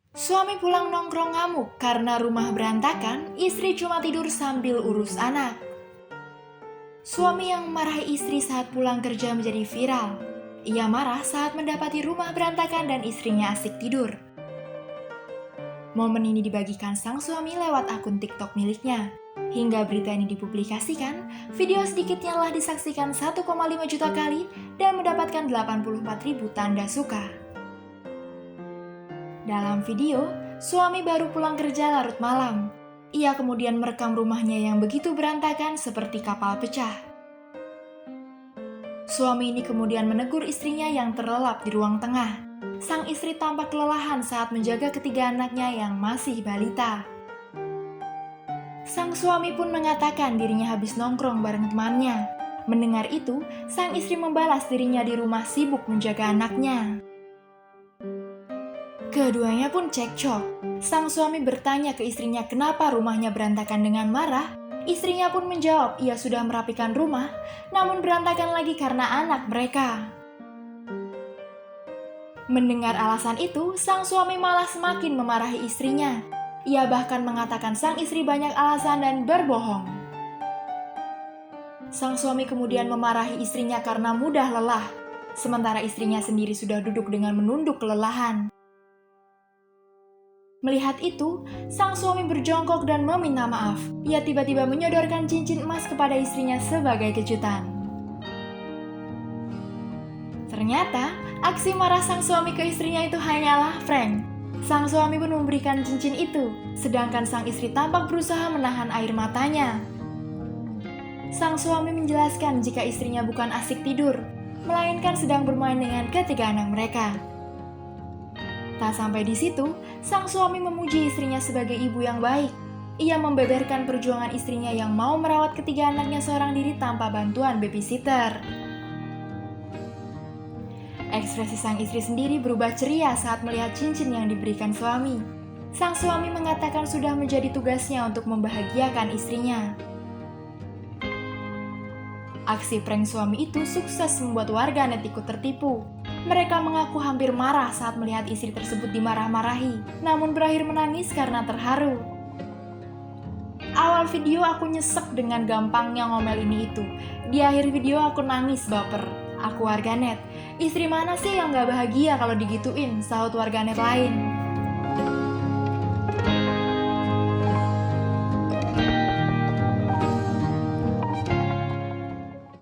Suami pulang nongkrong ngamuk karena rumah berantakan, istri cuma tidur sambil urus anak. Suami yang marahi istri saat pulang kerja menjadi viral. Ia marah saat mendapati rumah berantakan dan istrinya asik tidur. Momen ini dibagikan sang suami lewat akun TikTok miliknya. Hingga berita ini dipublikasikan, video sedikitnya telah disaksikan 1,5 juta kali dan mendapatkan 84.000 tanda suka. Dalam video, suami baru pulang kerja larut malam. Ia kemudian merekam rumahnya yang begitu berantakan seperti kapal pecah. Suami ini kemudian menegur istrinya yang terlelap di ruang tengah. Sang istri tampak kelelahan saat menjaga ketiga anaknya yang masih balita. Sang suami pun mengatakan dirinya habis nongkrong bareng temannya. Mendengar itu, sang istri membalas dirinya di rumah sibuk menjaga anaknya. Keduanya pun cekcok. Sang suami bertanya ke istrinya kenapa rumahnya berantakan dengan marah. Istrinya pun menjawab ia sudah merapikan rumah, namun berantakan lagi karena anak mereka. Mendengar alasan itu, sang suami malah semakin memarahi istrinya. Ia bahkan mengatakan sang istri banyak alasan dan berbohong. Sang suami kemudian memarahi istrinya karena mudah lelah, sementara istrinya sendiri sudah duduk dengan menunduk kelelahan. Melihat itu, sang suami berjongkok dan meminta maaf. Ia tiba-tiba menyodorkan cincin emas kepada istrinya sebagai kejutan. Ternyata, aksi marah sang suami ke istrinya itu hanyalah prank. Sang suami pun memberikan cincin itu, sedangkan sang istri tampak berusaha menahan air matanya. Sang suami menjelaskan jika istrinya bukan asik tidur, melainkan sedang bermain dengan ketiga anak mereka. Tak sampai di situ, sang suami memuji istrinya sebagai ibu yang baik. Ia membeberkan perjuangan istrinya yang mau merawat ketiga anaknya seorang diri tanpa bantuan babysitter. Ekspresi sang istri sendiri berubah ceria saat melihat cincin yang diberikan suami. Sang suami mengatakan sudah menjadi tugasnya untuk membahagiakan istrinya. Aksi prank suami itu sukses membuat warganet ikut tertipu. Mereka mengaku hampir marah saat melihat istri tersebut dimarah-marahi, namun berakhir menangis karena terharu. Awal video aku nyesek dengan gampangnya ngomel ini itu. Di akhir video aku nangis baper. Aku warganet. Istri mana sih yang gak bahagia kalau digituin, sahut warganet lain.